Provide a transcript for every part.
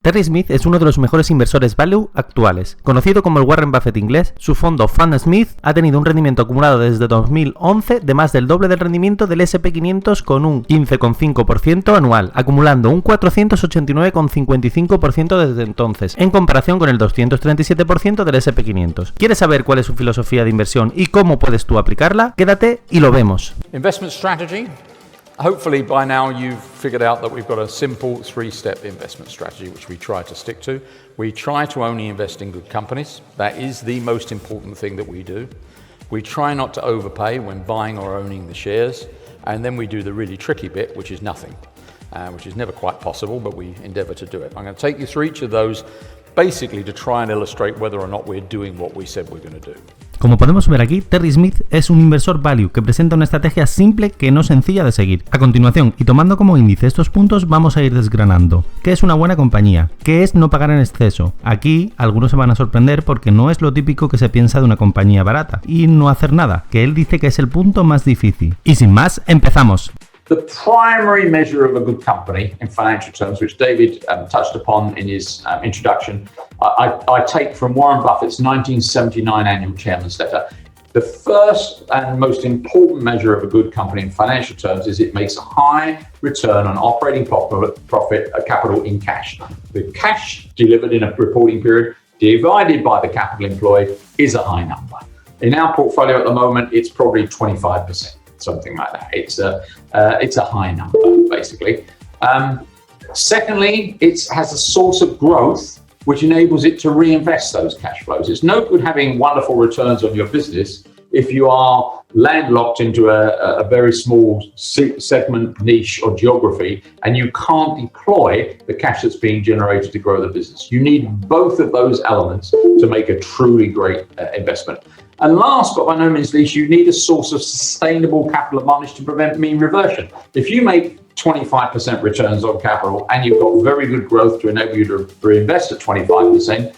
Terry Smith es uno de los mejores inversores value actuales. Conocido como el Warren Buffett inglés, su fondo Fund Smith ha tenido un rendimiento acumulado desde 2011 de más del doble del rendimiento del S&P 500 con un 15,5% anual, acumulando un 489,55% desde entonces, en comparación con el 237% del S&P 500. ¿Quieres saber cuál es su filosofía de inversión y cómo puedes tú aplicarla? Quédate y lo vemos. Investment strategy. Hopefully by now you've figured out that we've got a simple three-step investment strategy which we try to stick to. We try to only invest in good companies. That is the most important thing that we do. We try not to overpay when buying or owning the shares, and then we do the really tricky bit, which is nothing, which is never quite possible, but we endeavour to do it. I'm going to take you through each of those basically to try and illustrate whether or not we're doing what we said we're going to do. Como podemos ver aquí, Terry Smith es un inversor value que presenta una estrategia simple que no sencilla de seguir. A continuación, y tomando como índice estos puntos, vamos a ir desgranando. ¿Qué es una buena compañía? ¿Qué es no pagar en exceso? Aquí, algunos se van a sorprender porque no es lo típico que se piensa de una compañía barata. Y no hacer nada, que él dice que es el punto más difícil. Y sin más, empezamos. The primary measure of a good company in financial terms, which David touched upon in his introduction, I take from Warren Buffett's 1979 annual chairman's letter. The first and most important measure of a good company in financial terms is it makes a high return on operating profit capital in cash. The cash delivered in a reporting period divided by the capital employed is a high number. In our portfolio at the moment, it's probably 25%. Something like that. It's a high number, basically. Secondly, it has a source of growth which enables it to reinvest those cash flows. It's no good having wonderful returns on your business if you are landlocked into a very small segment, niche or geography, and you can't deploy the cash that's being generated to grow the business. You need both of those elements to make a truly great investment. And last but by no means least, you need a source of sustainable capital advantage to prevent mean reversion. If you make 25% returns on capital and you've got very good growth to enable you to reinvest at 25%,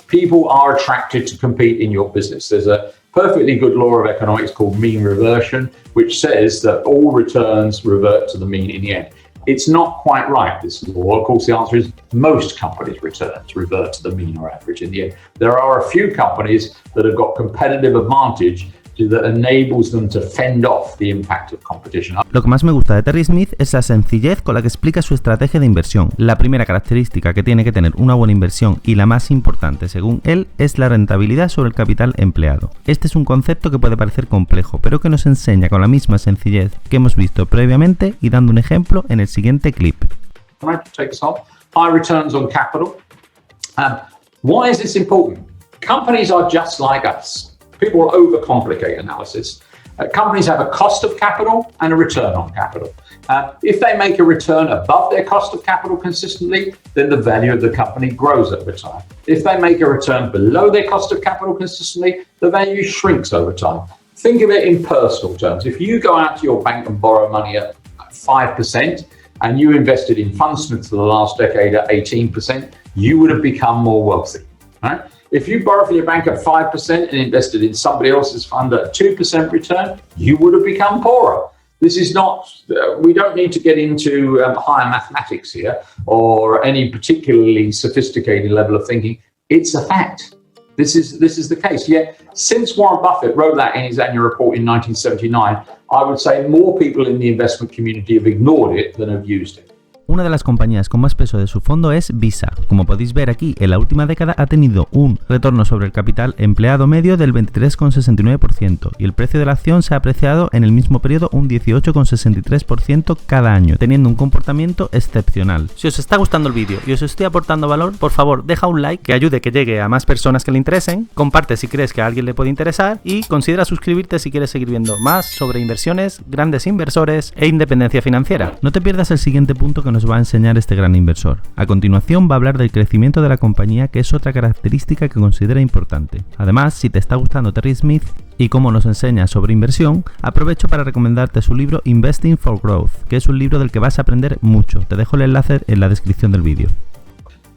people are attracted to compete in your business. There's a perfectly good law of economics called mean reversion, which says that all returns revert to the mean in the end. It's not quite right, this law. Of course, the answer is most companies' returns revert to the mean or average in the end. There are a few companies that have got competitive advantage that enables them to fend off the impact of competition. Lo que más me gusta de Terry Smith es la sencillez con la que explica su estrategia de inversión. La primera característica que tiene que tener una buena inversión y la más importante, según él, es la rentabilidad sobre el capital empleado. Este es un concepto que puede parecer complejo, pero que nos enseña con la misma sencillez que hemos visto previamente y dando un ejemplo en el siguiente clip. High returns on capital. Why is this important? Companies are just like us. People overcomplicate analysis. Companies have a cost of capital and a return on capital. If they make a return above their cost of capital consistently, then the value of the company grows over time. If they make a return below their cost of capital consistently, the value shrinks over time. Think of it in personal terms. If you go out to your bank and borrow money at 5% and you invested in FundSmith for the last decade at 18%, you would have become more wealthy, right? If you borrow from your bank at 5% and invested in somebody else's fund at 2% return, you would have become poorer. This is not, we don't need to get into higher mathematics here or any particularly sophisticated level of thinking. It's a fact. This is the case. Yet, since Warren Buffett wrote that in his annual report in 1979, I would say more people in the investment community have ignored it than have used it. Una de las compañías con más peso de su fondo es Visa. Como podéis ver aquí, en la última década ha tenido un retorno sobre el capital empleado medio del 23,69% y el precio de la acción se ha apreciado en el mismo periodo un 18,63% cada año, teniendo un comportamiento excepcional. Si os está gustando el vídeo y os estoy aportando valor, por favor deja un like que ayude que llegue a más personas que le interesen, comparte si crees que a alguien le puede interesar y considera suscribirte si quieres seguir viendo más sobre inversiones, grandes inversores e independencia financiera. No te pierdas el siguiente punto que nos va a enseñar este gran inversor. A continuación va a hablar del crecimiento de la compañía, que es otra característica que considera importante. Además, si te está gustando Terry Smith y cómo nos enseña sobre inversión, aprovecho para recomendarte su libro Investing for Growth, que es un libro del que vas a aprender mucho. Te dejo el enlace en la descripción del vídeo.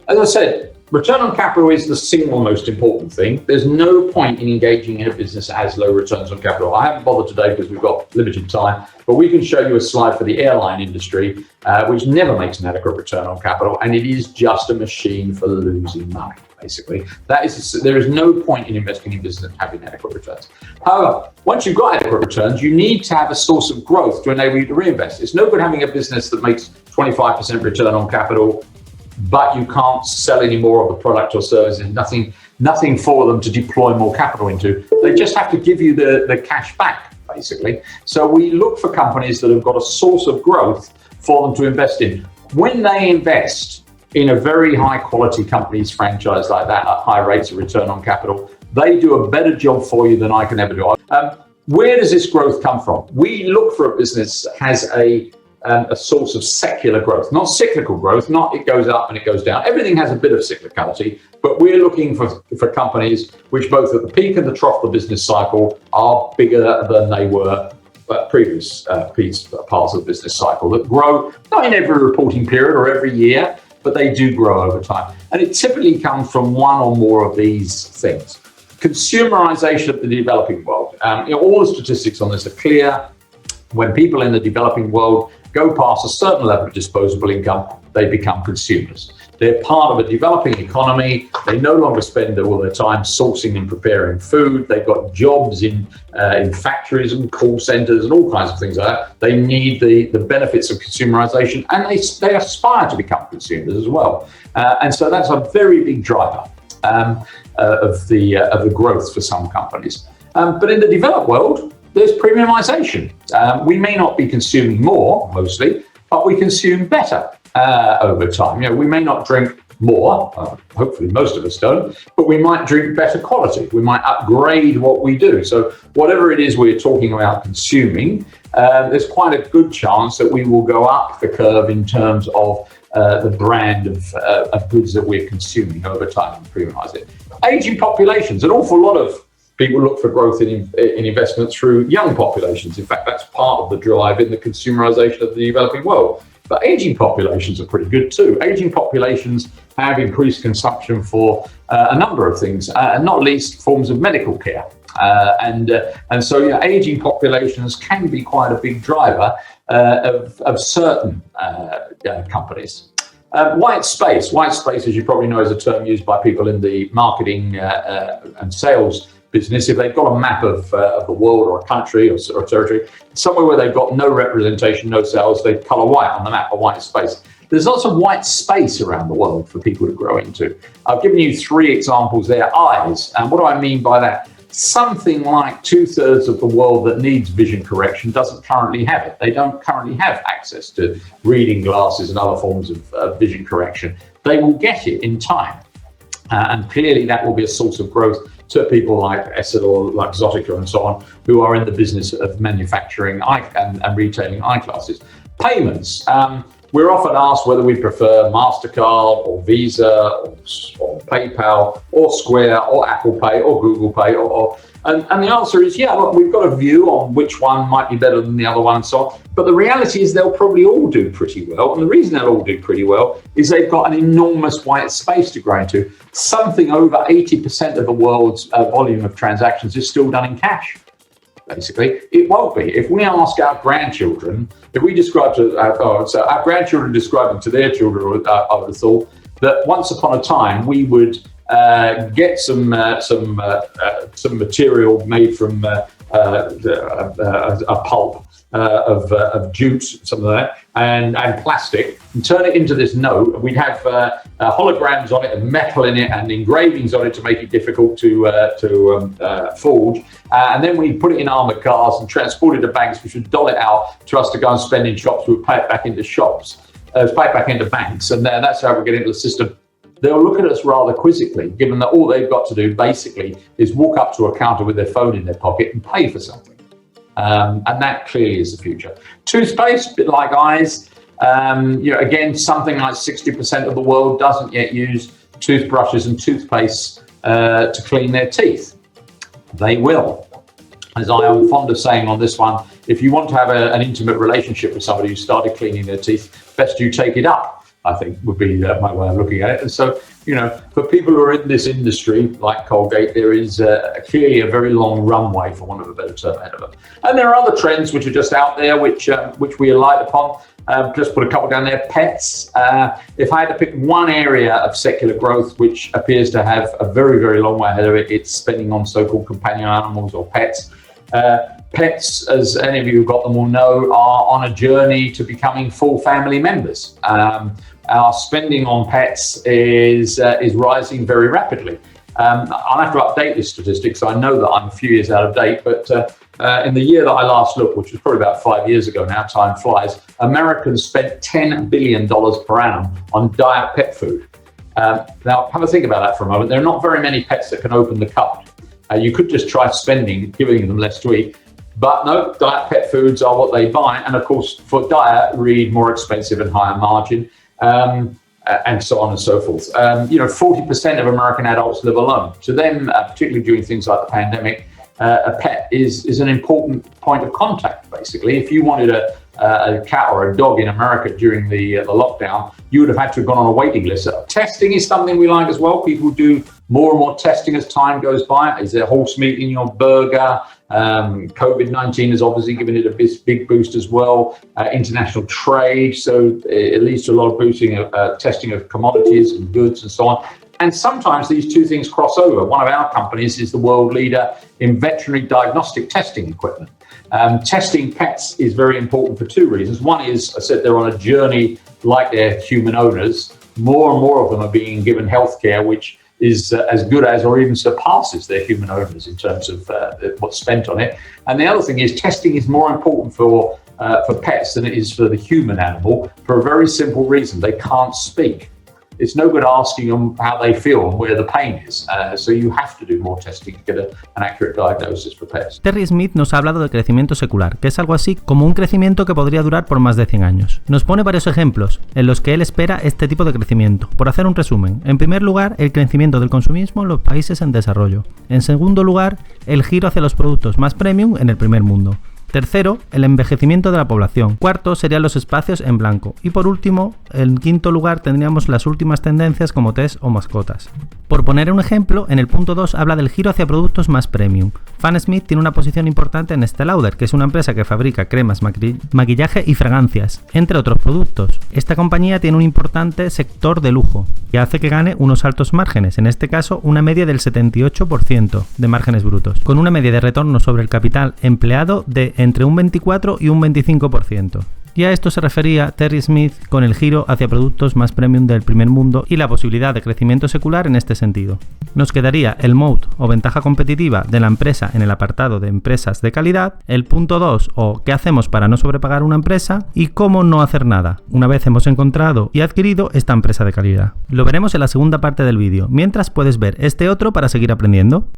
As I said, return on capital is the single most important thing. There's no point in engaging in a business that has low returns on capital. I haven't bothered today because we've got limited time, but we can show you a slide for the airline industry, which never makes an adequate return on capital, and it is just a machine for losing money, basically. There is no point in investing in business having adequate returns. However, once you've got adequate returns, you need to have a source of growth to enable you to reinvest. It's no good having a business that makes 25% return on capital, but you can't sell any more of the product or service, and nothing for them to deploy more capital into. They just have to give you the cash back, basically. So we look for companies that have got a source of growth for them to invest in. When they invest in a very high quality company's franchise like that at high rates of return on capital, they do a better job for you than I can ever do. Where does this growth come from? We look for a business that has a source of secular growth, not cyclical growth, not it goes up and it goes down. Everything has a bit of cyclicality, but we're looking for companies which both at the peak and the trough of the business cycle are bigger than they were at previous parts of the business cycle, that grow not in every reporting period or every year, but they do grow over time. And it typically comes from one or more of these things. Consumerization of the developing world. All the statistics on this are clear. When people in the developing world go past a certain level of disposable income, they become consumers. They're part of a developing economy. They no longer spend all their time sourcing and preparing food. They've got jobs in factories and call centers and all kinds of things like that. They need the benefits of consumerization, and they aspire to become consumers as well. And so that's a very big driver of the growth for some companies. But in the developed world, there's premiumization. We may not be consuming more, mostly, but we consume better over time. We may not drink more, hopefully most of us don't, but we might drink better quality. We might upgrade what we do. So whatever it is we're talking about consuming, there's quite a good chance that we will go up the curve in terms of the brand of goods that we're consuming over time and premiumize it. Aging populations, an awful lot of people look for growth in investment through young populations. In fact, that's part of the drive in the consumerization of the developing world. But aging populations are pretty good too. Aging populations have increased consumption for a number of things, and not least forms of medical care. And so aging populations can be quite a big driver of certain companies. White space, as you probably know, is a term used by people in the marketing and sales business. If they've got a map of the world or a country or territory, somewhere where they've got no representation, no sales, they colour white on the map, a white space. There's lots of white space around the world for people to grow into. I've given you 3 examples there. Eyes, and what do I mean by that? Something like 2/3 of the world that needs vision correction doesn't currently have it. They don't currently have access to reading glasses and other forms of vision correction. They will get it in time. And clearly that will be a source of growth to people like Essed or like Zotica and so on, who are in the business of manufacturing and retailing eyeglasses. Payments. We're often asked whether we prefer MasterCard or Visa or PayPal or Square or Apple Pay or Google Pay and the answer is, look, we've got a view on which one might be better than the other one and so on. But the reality is they'll probably all do pretty well. And the reason they'll all do pretty well is they've got an enormous white space to grow into. Something over 80% of the world's volume of transactions is still done in cash. Basically, it won't be. If we ask our grandchildren, if we describe to our grandchildren describing to their children, I would have thought that once upon a time we would get some material made from a pulp of jute, something like that, and plastic, and turn it into this note. We'd have holograms on it and metal in it and engravings on it to make it difficult to forge. And then we put it in armoured cars and transport it to banks, which would doll it out to us to go and spend in shops. We would pay it back into shops, pay it back into banks, and then that's how we get into the system. They'll look at us rather quizzically, given that all they've got to do basically is walk up to a counter with their phone in their pocket and pay for something. And that clearly is the future. Toothpaste, a bit like eyes. Again, something like 60% of the world doesn't yet use toothbrushes and toothpaste to clean their teeth. They will. As I am fond of saying on this one, if you want to have an intimate relationship with somebody who started cleaning their teeth, best you take it up. I think would be my way of looking at it. And so, for people who are in this industry, like Colgate, there is clearly a very long runway, for want of a better term, ahead of them. And there are other trends which are just out there, which we alight upon. Just put a couple down there. Pets. If I had to pick one area of secular growth which appears to have a very, very long way ahead of it, it's spending on so-called companion animals or pets. Pets, as any of you who've got them will know, are on a journey to becoming full family members. Our spending on pets is rising very rapidly. I'll have to update this statistic, so I know that I'm a few years out of date, but in the year that I last looked, which was probably about 5 years ago now, time flies, Americans spent $10 billion per annum on diet pet food. Now, have a think about that for a moment. There are not very many pets that can open the cupboard. You could just try giving them less to eat. But no, diet pet foods are what they buy. And of course, for diet, read more expensive and higher margin, and so on and so forth. 40% of American adults live alone. To them, particularly during things like the pandemic, a pet is an important point of contact, basically. If you wanted a cat or a dog in America during the lockdown, you would have had to have gone on a waiting list. Testing is something we like as well. People do more and more testing as time goes by. Is there horse meat in your burger? COVID-19 has obviously given it a big boost as well. International trade, so it leads to a lot of boosting of testing of commodities and goods and so on. And sometimes these two things cross over. One of our companies is the world leader in veterinary diagnostic testing equipment. Testing pets is very important for two reasons. One is, I said, they're on a journey like their human owners. More and more of them are being given healthcare, which is as good as or even surpasses their human owners in terms of what's spent on it. And the other thing is testing is more important for pets than it is for the human animal for a very simple reason. They can't speak. It's no good asking them how they feel and where the pain is. So you have to do more testing to get an accurate diagnosis for pets. Terry Smith nos ha hablado de crecimiento secular, que es algo así como un crecimiento que podría durar por más de 100 años. Nos pone varios ejemplos en los que él espera este tipo de crecimiento. Por hacer un resumen, en primer lugar, el crecimiento del consumismo en los países en desarrollo. En segundo lugar, el giro hacia los productos más premium en el primer mundo. Tercero, el envejecimiento de la población. Cuarto, serían los espacios en blanco. Y por último, en quinto lugar, tendríamos las últimas tendencias como test o mascotas. Por poner un ejemplo, en el punto 2 habla del giro hacia productos más premium. Fan Smith tiene una posición importante en Estée Lauder, que es una empresa que fabrica cremas, maquillaje y fragancias, entre otros productos. Esta compañía tiene un importante sector de lujo, que hace que gane unos altos márgenes, en este caso una media del 78% de márgenes brutos, con una media de retorno sobre el capital empleado de entre un 24 y un 25%. Y a esto se refería Terry Smith con el giro hacia productos más premium del primer mundo y la posibilidad de crecimiento secular en este sentido. Nos quedaría el moat o ventaja competitiva de la empresa en el apartado de empresas de calidad, el punto 2 o qué hacemos para no sobrepagar una empresa y cómo no hacer nada una vez hemos encontrado y adquirido esta empresa de calidad. Lo veremos en la segunda parte del vídeo, mientras puedes ver este otro para seguir aprendiendo.